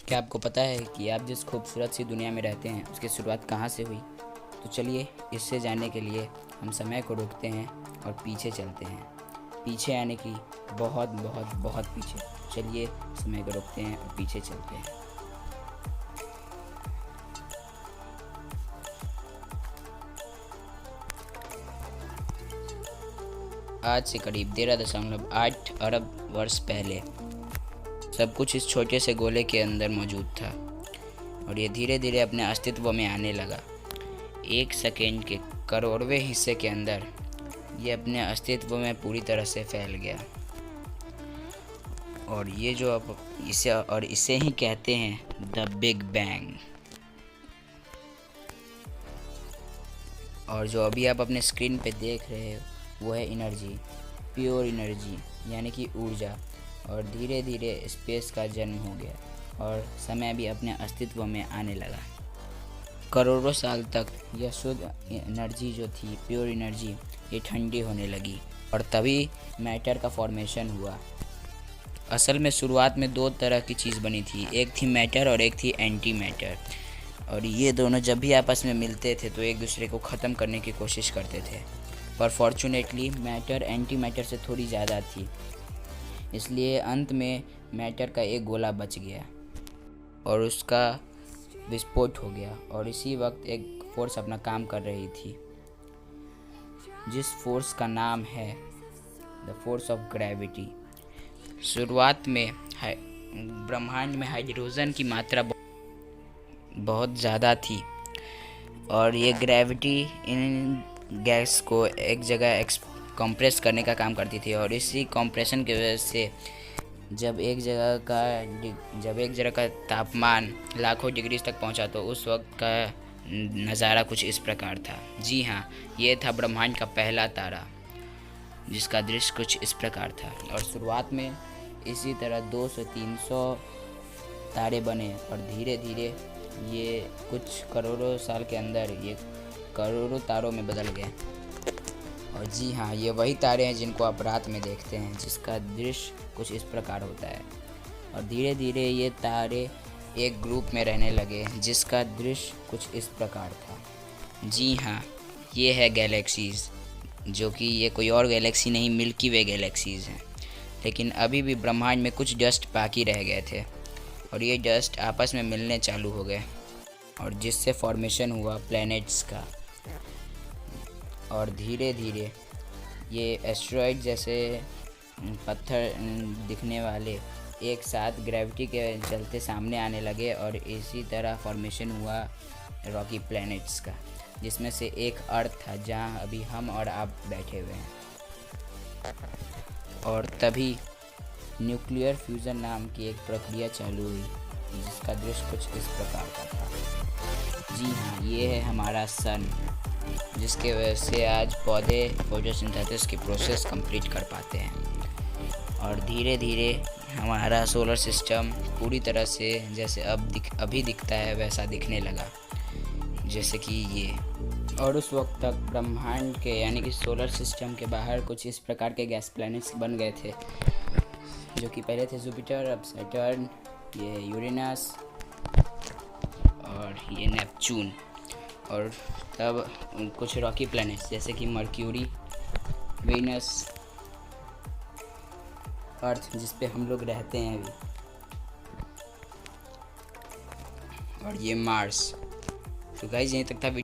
क्या आपको पता है कि आप जिस खूबसूरत सी दुनिया में रहते हैं उसकी शुरुआत कहाँ से हुई? तो चलिए इससे जानने के लिए हम समय को रोकते हैं और पीछे चलते हैं। पीछे यानी कि बहुत बहुत बहुत पीछे। चलिए समय को रोकते हैं और पीछे चलते हैं। आज से करीब 13.8 अरब वर्ष पहले सब कुछ इस छोटे से गोले के अंदर मौजूद था और ये धीरे धीरे अपने अस्तित्व में आने लगा। एक सेकेंड के करोड़वें हिस्से के अंदर ये अपने अस्तित्व में पूरी तरह से फैल गया। और ये जो अब इसे ही कहते हैं द बिग बैंग। और जो अभी आप अपने स्क्रीन पे देख रहे हो वो है एनर्जी, प्योर एनर्जी यानी कि ऊर्जा। और धीरे धीरे स्पेस का जन्म हो गया और समय भी अपने अस्तित्व में आने लगा। करोड़ों साल तक यह शुद्ध एनर्जी जो थी, प्योर एनर्जी, ये ठंडी होने लगी और तभी मैटर का फॉर्मेशन हुआ। असल में शुरुआत में दो तरह की चीज़ बनी थी, एक थी मैटर और एक थी एंटी मैटर। और ये दोनों जब भी आपस में मिलते थे तो एक दूसरे को ख़त्म करने की कोशिश करते थे, पर फॉर्चुनेटली मैटर एंटी मैटर से थोड़ी ज़्यादा थी, इसलिए अंत में मैटर का एक गोला बच गया और उसका विस्फोट हो गया। और इसी वक्त एक फोर्स अपना काम कर रही थी, जिस फोर्स का नाम है द फोर्स ऑफ ग्रेविटी। शुरुआत में ब्रह्मांड में हाइड्रोजन की मात्रा बहुत ज़्यादा थी और ये ग्रेविटी इन गैस को एक जगह कंप्रेस करने का काम करती थी। और इसी कंप्रेशन की वजह से जब एक जगह का तापमान लाखों डिग्री तक पहुंचा तो उस वक्त का नज़ारा कुछ इस प्रकार था। जी हाँ, ये था ब्रह्मांड का पहला तारा, जिसका दृश्य कुछ इस प्रकार था। और शुरुआत में इसी तरह 200-300 तारे बने और धीरे धीरे ये कुछ करोड़ों साल के अंदर ये करोड़ों तारों में बदल गए। और जी हाँ, ये वही तारे हैं जिनको आप रात में देखते हैं, जिसका दृश्य कुछ इस प्रकार होता है। और धीरे धीरे ये तारे एक ग्रुप में रहने लगे, जिसका दृश्य कुछ इस प्रकार था। जी हाँ, ये है गैलेक्सीज़, जो कि ये कोई और गैलेक्सी नहीं, मिल्की वे गैलेक्सीज़ हैं। लेकिन अभी भी ब्रह्मांड में कुछ डस्ट बाकी रह गए थे और ये डस्ट आपस में मिलने चालू हो गए और जिससे फॉर्मेशन हुआ प्लैनेट्स का। और धीरे धीरे ये एस्टेरॉयड जैसे पत्थर दिखने वाले एक साथ ग्रेविटी के चलते सामने आने लगे और इसी तरह फॉर्मेशन हुआ रॉकी प्लैनेट्स का, जिसमें से एक अर्थ था जहां अभी हम और आप बैठे हुए हैं। और तभी न्यूक्लियर फ्यूज़न नाम की एक प्रक्रिया चालू हुई, जिसका दृश्य कुछ इस प्रकार का था। जी हाँ, ये है हमारा सन, जिसके वजह से आज पौधे फोटोसिंथेसिस की प्रोसेस कंप्लीट कर पाते हैं। और धीरे धीरे हमारा सोलर सिस्टम पूरी तरह से जैसे अभी दिखता है वैसा दिखने लगा, जैसे कि ये। और उस वक्त तक ब्रह्मांड के यानी कि सोलर सिस्टम के बाहर कुछ इस प्रकार के गैस प्लैनेट्स बन गए थे, जो कि पहले थे जुपिटर, अब सैटर्न, ये यूरेनस और ये नेपच्यून। और तब कुछ रॉकी प्लैनेट्स जैसे कि मर्क्यूरी, वीनस, अर्थ जिस पे हम लोग रहते हैं अभी, और ये मार्स। तो गाइस यहीं तक था।